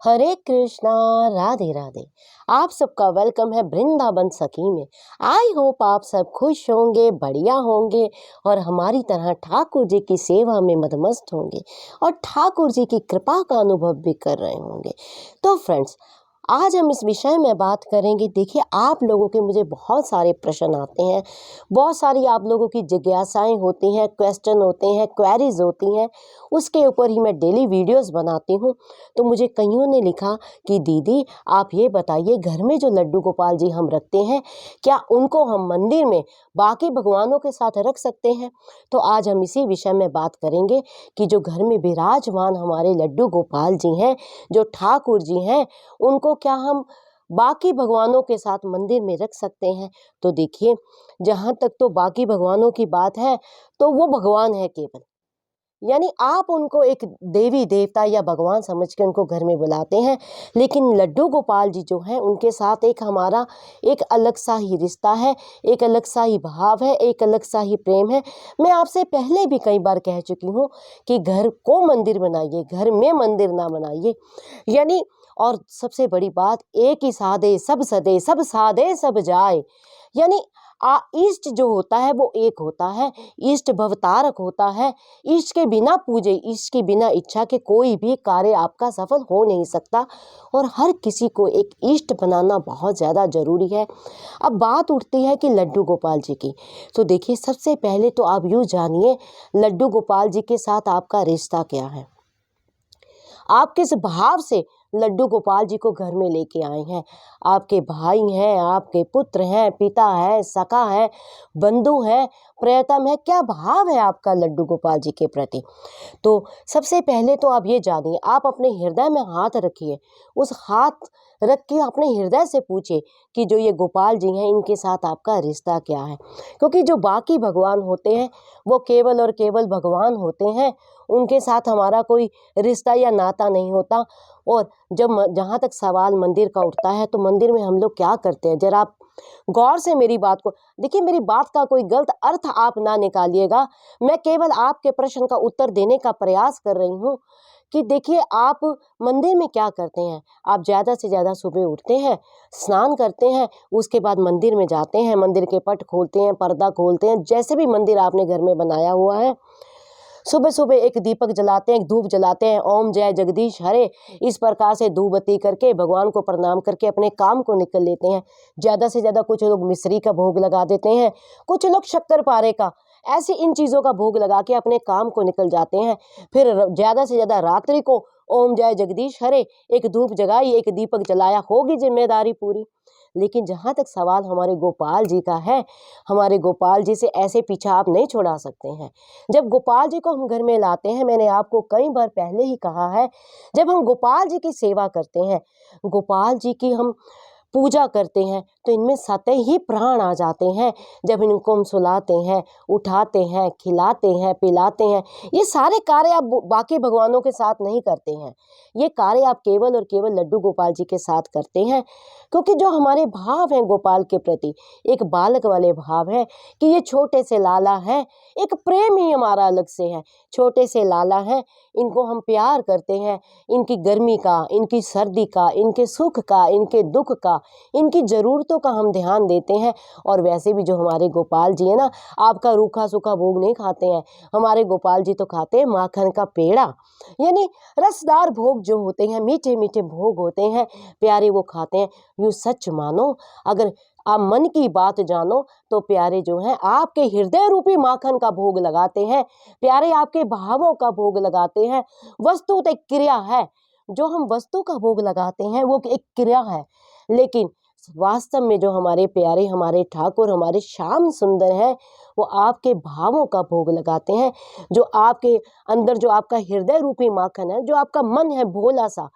हरे कृष्णा, राधे राधे। आप सबका वेलकम है वृंदावन सखी में। आई होप आप सब खुश होंगे, बढ़िया होंगे और हमारी तरह ठाकुर जी की सेवा में मदमस्त होंगे और ठाकुर जी की कृपा का अनुभव भी कर रहे होंगे। तो फ्रेंड्स, आज हम इस विषय में बात करेंगे। देखिए, आप लोगों के मुझे बहुत सारे प्रश्न आते हैं, बहुत सारी आप लोगों की जिज्ञासाएं होती हैं, क्वेश्चन होते हैं, क्वेरीज होती हैं। उसके ऊपर ही मैं डेली वीडियोस बनाती हूँ। तो मुझे कईयों ने लिखा कि दीदी आप ये बताइए, घर में जो लड्डू गोपाल जी हम रखते हैं, क्या उनको हम मंदिर में बाकी भगवानों के साथ रख सकते हैं? तो आज हम इसी विषय में बात करेंगे कि जो घर में विराजमान हमारे लड्डू गोपाल जी हैं, जो ठाकुर जी हैं, उनको क्या हम बाकी भगवानों के साथ मंदिर में रख सकते हैं? तो देखिए, जहाँ तक तो बाकी भगवानों की बात है, तो वो भगवान है केवल, यानी आप उनको एक देवी देवता या भगवान समझ के उनको घर में बुलाते हैं। लेकिन लड्डू गोपाल जी जो हैं, उनके साथ एक हमारा एक अलग सा ही रिश्ता है, एक अलग सा ही भाव है, एक अलग सा ही प्रेम है। मैं आपसे पहले भी कई बार कह चुकी हूँ कि घर को मंदिर बनाइए, घर में मंदिर ना बनाइए। यानी और सबसे बड़ी बात, एक ही साधे सब सदे, सब साधे सब जाए। यानी इष्ट जो होता है वो एक होता है, इष्ट भवतारक होता है। इष्ट के बिना पूजे, इष्ट के बिना इच्छा के कोई भी कार्य आपका सफल हो नहीं सकता और हर किसी को एक इष्ट बनाना बहुत ज़्यादा ज़रूरी है। अब बात उठती है कि लड्डू गोपाल जी की। तो देखिए, सबसे पहले तो आप यूँ जानिए, लड्डू गोपाल जी के साथ आपका रिश्ता क्या है, आप किस भाव से लड्डू गोपाल जी को घर में लेके आए हैं। आपके भाई हैं, आपके पुत्र हैं, पिता है, सखा है, बंधु है, प्रियतम है, क्या भाव है आपका लड्डू गोपाल जी के प्रति? तो सबसे पहले तो आप ये जानिए, आप अपने हृदय में हाथ रखिए, उस हाथ रख के अपने हृदय से पूछिए कि जो ये गोपाल जी हैं, इनके साथ आपका रिश्ता क्या है। क्योंकि जो बाकी भगवान होते हैं वो केवल और केवल भगवान होते हैं, उनके साथ हमारा कोई रिश्ता या नाता नहीं होता। और जब जहाँ तक सवाल मंदिर का उठता है, तो मंदिर में हम लोग क्या करते हैं, जरा आप गौर से मेरी बात को देखिए। मेरी बात का कोई गलत अर्थ आप ना निकालिएगा, मैं केवल आपके प्रश्न का उत्तर देने का प्रयास कर रही हूँ कि देखिए, आप मंदिर में क्या करते हैं। आप ज़्यादा से ज़्यादा सुबह उठते हैं, स्नान करते हैं, उसके बाद मंदिर में जाते हैं, मंदिर के पट खोलते हैं, पर्दा खोलते हैं, जैसे भी मंदिर आपने घर में बनाया हुआ है। सुबह सुबह एक दीपक जलाते हैं, एक धूप जलाते हैं, ओम जय जगदीश हरे, इस प्रकार से धूप बत्ती करके भगवान को प्रणाम करके अपने काम को निकल लेते हैं। ज़्यादा से ज़्यादा कुछ लोग मिश्री का भोग लगा देते हैं, कुछ लोग शक्कर पारे का, ऐसी इन चीज़ों का भोग लगा के अपने काम को निकल जाते हैं। फिर ज़्यादा से ज़्यादा रात्रि को ओम जय जगदीश हरे, एक धूप जगाई, एक दीपक जलाया, होगी जिम्मेदारी पूरी। लेकिन जहाँ तक सवाल हमारे गोपाल जी का है, हमारे गोपाल जी से ऐसे पीछा आप नहीं छुड़ा सकते हैं। जब गोपाल जी को हम घर में लाते हैं, मैंने आपको कई बार पहले ही कहा है, जब हम गोपाल जी की सेवा करते हैं, गोपाल जी की हम पूजा करते हैं, तो इनमें सतह ही प्राण आ जाते हैं। जब इनको हम सुलाते हैं, उठाते हैं, खिलाते हैं, पिलाते हैं, ये सारे कार्य आप बाकी भगवानों के साथ नहीं करते हैं। ये कार्य आप केवल और केवल लड्डू गोपाल जी के साथ करते हैं। क्योंकि जो हमारे भाव हैं गोपाल के प्रति, एक बालक वाले भाव है कि ये छोटे से लाला है, एक प्रेम ही हमारा अलग से है। छोटे से लाला हैं, इनको हम प्यार करते हैं, इनकी गर्मी का, इनकी सर्दी का, इनके सुख का, इनके दुख का, इनकी ज़रूरतों का हम ध्यान देते हैं। और वैसे भी जो हमारे गोपाल जी हैं ना, आपका रूखा सूखा भोग नहीं खाते हैं। हमारे गोपाल जी तो खाते हैं माखन का पेड़ा, यानी रसदार भोग जो होते हैं, मीठे मीठे भोग होते हैं, प्यारे, वो खाते हैं। यूँ सच मानो, अगर आप मन की बात जानो, तो प्यारे जो हैं आपके हृदय रूपी माखन का भोग लगाते हैं, प्यारे आपके भावों का भोग लगाते हैं। वस्तु तो एक क्रिया है, जो हम वस्तु का भोग लगाते हैं वो एक क्रिया है, लेकिन वास्तव में जो हमारे प्यारे, हमारे ठाकुर, हमारे श्याम सुंदर हैं, वो आपके भावों का भोग लगाते हैं। जो आपके अंदर, जो आपका हृदय रूपी माखन है, जो आपका मन है भोला सा,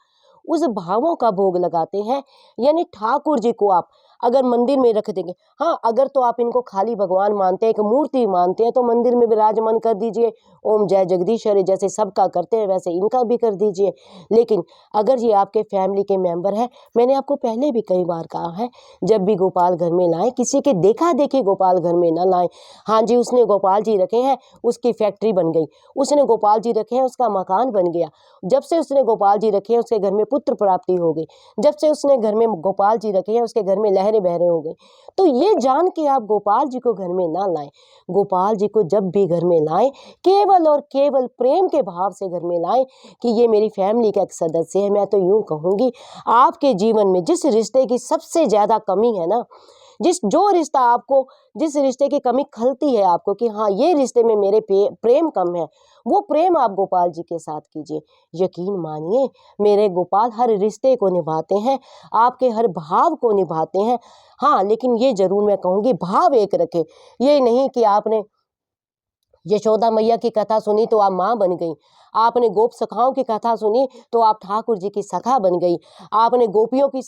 उस भावों का भोग लगाते हैं। यानी ठाकुर जी को आप अगर मंदिर में रख देंगे, हाँ अगर तो आप इनको खाली भगवान मानते हैं, एक मूर्ति मानते हैं, तो मंदिर में विराजमान कर दीजिए, ओम जय जगदीश हरे जैसे सबका करते हैं वैसे इनका भी कर दीजिए। लेकिन अगर ये आपके फैमिली के मेंबर हैं, मैंने आपको पहले भी कई बार कहा है, जब भी गोपाल घर में लाएं, किसी के देखा देखी गोपाल घर में ना लाएं। हाँ जी, उसने गोपाल जी रखे हैं, उसकी फैक्ट्री बन गई, उसने गोपाल जी रखे हैं, उसका मकान बन गया, जब से उसने गोपाल जी रखे हैं उसके घर में पुत्र प्राप्ति हो गई, जब से उसने घर में गोपाल जी रखे हैं उसके घर में लहरें बहरें हो गई। तो ये जान के आप गोपाल जी को घर में ना लाएं। गोपाल जी को जब भी घर में लाएं, केवल और केवल प्रेम के भाव से घर में लाएं कि ये मेरी फैमिली का एक सदस्य है। मैं तो यूं कहूँगी, आपके जीवन में जिस रिश्ते की सबसे ज़्यादा कमी है ना, जो रिश्ता आपको, जिस रिश्ते की कमी खलती है आपको कि हाँ ये रिश्ते में मेरे प्रेम कम है, वो प्रेम आप गोपाल जी के साथ कीजिए। यकीन मानिए, मेरे गोपाल हर रिश्ते को निभाते हैं, आपके हर भाव को निभाते हैं। हाँ, लेकिन ये जरूर मैं कहूँगी, भाव एक रखें। ये नहीं कि आपने यशोदा मैया की कथा सुनी तो आप माँ बन गई, आपने गोप सखाओं की कथा सुनी तो आप ठाकुर जी की सखा बन गई, आपने गोपियों की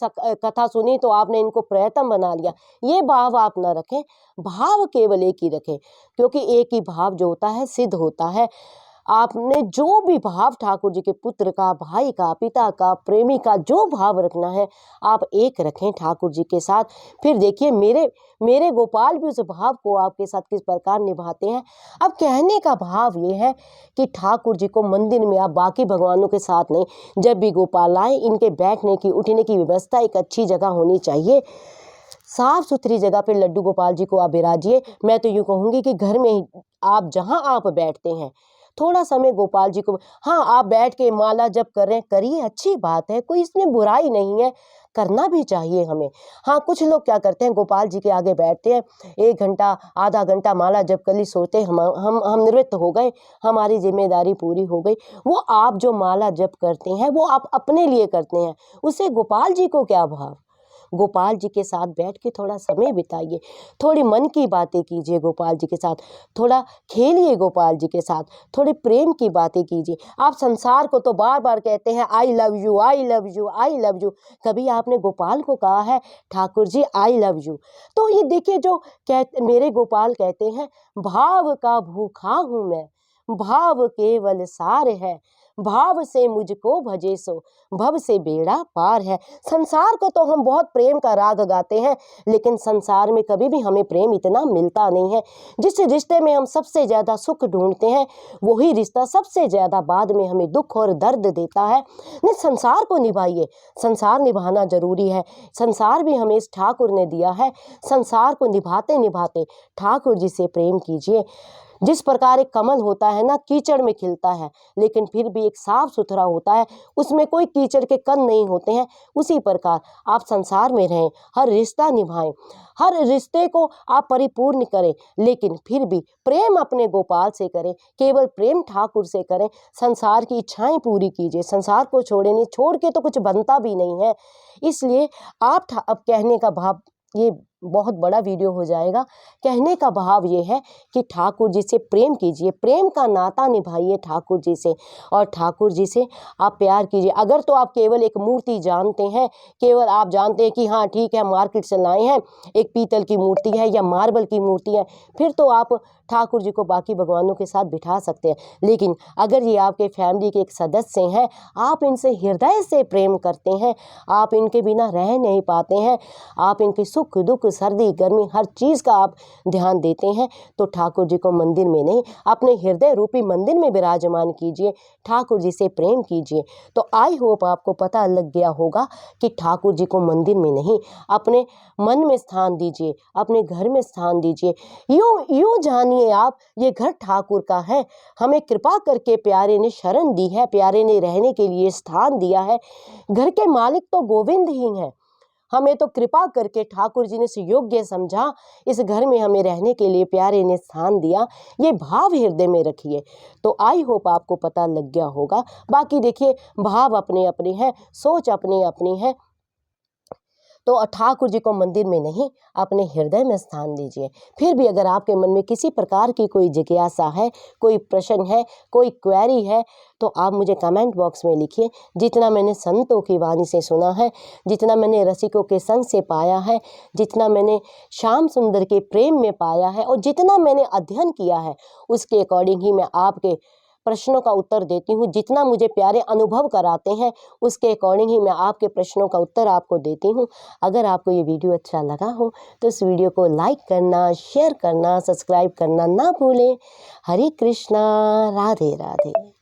कथा सुनी तो आपने इनको प्रियतम बना लिया। ये भाव आप न रखें, भाव केवल एक ही रखें, क्योंकि एक ही भाव जो होता है सिद्ध होता है। आपने जो भी भाव ठाकुर जी के पुत्र का, भाई का, पिता का, प्रेमी का जो भाव रखना है, आप एक रखें ठाकुर जी के साथ। फिर देखिए मेरे गोपाल भी उस भाव को आपके साथ किस प्रकार निभाते हैं। अब कहने का भाव ये है कि ठाकुर जी को मंदिर में आप बाकी भगवानों के साथ नहीं, जब भी गोपाल आए इनके बैठने की, उठने की व्यवस्था एक अच्छी जगह होनी चाहिए। साफ सुथरी जगह पे लड्डू गोपाल जी को आप बिराजिए। मैं तो यूँ कहूँगी कि घर में ही आप जहाँ आप बैठते हैं थोड़ा समय गोपाल जी को, हाँ आप बैठ के माला जप कर रहे हैं, करिए, अच्छी बात है, कोई इसमें बुराई नहीं है, करना भी चाहिए हमें। हाँ, कुछ लोग क्या करते हैं, गोपाल जी के आगे बैठते हैं, 1 घंटा आधा घंटा माला जप कर ली, सोते हम निवृत्त हो गए, हमारी जिम्मेदारी पूरी हो गई। वो आप जो माला जप करते हैं वो आप अपने लिए करते हैं, उससे गोपाल जी को क्या भाव। गोपाल जी के साथ बैठ के थोड़ा समय बिताइए, थोड़ी मन की बातें कीजिए गोपाल जी के साथ, थोड़ा खेलिए गोपाल जी के साथ, थोड़े प्रेम की बातें कीजिए। आप संसार को तो बार बार कहते हैं I love you, I love you, I love you, कभी आपने गोपाल को कहा है Thakur ji I love you. तो ये देखिए, जो मेरे गोपाल कहते हैं, भाव का भूखा हूँ मैं, भाव केवल सार है, भाव से मुझको भजे सो भव से बेड़ा पार है। संसार को तो हम बहुत प्रेम का राग गाते हैं, लेकिन संसार में कभी भी हमें प्रेम इतना मिलता नहीं है। जिस रिश्ते में हम सबसे ज़्यादा सुख ढूंढते हैं, वही रिश्ता सबसे ज़्यादा बाद में हमें दुख और दर्द देता है। नहीं, संसार को निभाइए, संसार निभाना जरूरी है, संसार भी हमें इस ठाकुर ने दिया है। संसार को निभाते निभाते ठाकुर जी से प्रेम कीजिए। जिस प्रकार एक कमल होता है ना, कीचड़ में खिलता है लेकिन फिर भी एक साफ सुथरा होता है, उसमें कोई कीचड़ के कण नहीं होते हैं, उसी प्रकार आप संसार में रहें, हर रिश्ता निभाएं, हर रिश्ते को आप परिपूर्ण करें, लेकिन फिर भी प्रेम अपने गोपाल से करें, केवल प्रेम ठाकुर से करें। संसार की इच्छाएं पूरी कीजिए, संसार को छोड़े नहीं, छोड़ के तो कुछ बनता भी नहीं है। इसलिए अब कहने का भाव, ये बहुत बड़ा वीडियो हो जाएगा, कहने का भाव ये है कि ठाकुर जी से प्रेम कीजिए, प्रेम का नाता निभाइए ठाकुर जी से, और ठाकुर जी से आप प्यार कीजिए। अगर तो आप केवल एक मूर्ति जानते हैं, केवल आप जानते हैं कि हाँ ठीक है मार्केट से लाए हैं, एक पीतल की मूर्ति है या मार्बल की मूर्ति है, फिर तो आप ठाकुर जी को बाकी भगवानों के साथ बिठा सकते हैं। लेकिन अगर ये आपके फैमिली के एक सदस्य हैं, आप इनसे हृदय से प्रेम करते हैं, आप इनके बिना रह नहीं पाते हैं, आप इनके सुख दुख सर्दी गर्मी हर चीज़ का आप ध्यान देते हैं, तो ठाकुर जी को मंदिर में नहीं, अपने हृदय रूपी मंदिर में विराजमान कीजिए, ठाकुर जी से प्रेम कीजिए। तो आई होप आपको पता लग गया होगा कि ठाकुर जी को मंदिर में नहीं, अपने मन में स्थान दीजिए, अपने घर में स्थान दीजिए। यूं जानिए आप, ये घर ठाकुर का है, हमें कृपा करके प्यारे ने शरण दी है, प्यारे ने रहने के लिए स्थान दिया है। घर के मालिक तो गोविंद ही हैं, हमें तो कृपा करके ठाकुर जी ने सुयोग्य समझा, इस घर में हमें रहने के लिए प्यारे ने स्थान दिया। ये भाव हृदय में रखिए। तो आई होप आपको पता लग गया होगा। बाकी देखिए, भाव अपने अपने हैं, सोच अपनी अपनी है। तो ठाकुर जी को मंदिर में नहीं, अपने हृदय में स्थान दीजिए। फिर भी अगर आपके मन में किसी प्रकार की कोई जिज्ञासा है, कोई प्रश्न है, कोई क्वेरी है, तो आप मुझे कमेंट बॉक्स में लिखिए। जितना मैंने संतों की वाणी से सुना है, जितना मैंने रसिकों के संग से पाया है, जितना मैंने श्याम सुंदर के प्रेम में पाया है, और जितना मैंने अध्ययन किया है, उसके अकॉर्डिंग ही मैं आपके प्रश्नों का उत्तर देती हूँ। जितना मुझे प्यारे अनुभव कराते हैं, उसके अकॉर्डिंग ही मैं आपके प्रश्नों का उत्तर आपको देती हूँ। अगर आपको ये वीडियो अच्छा लगा हो तो इस वीडियो को लाइक करना, शेयर करना, सब्सक्राइब करना ना भूलें। हरे कृष्णा, राधे राधे।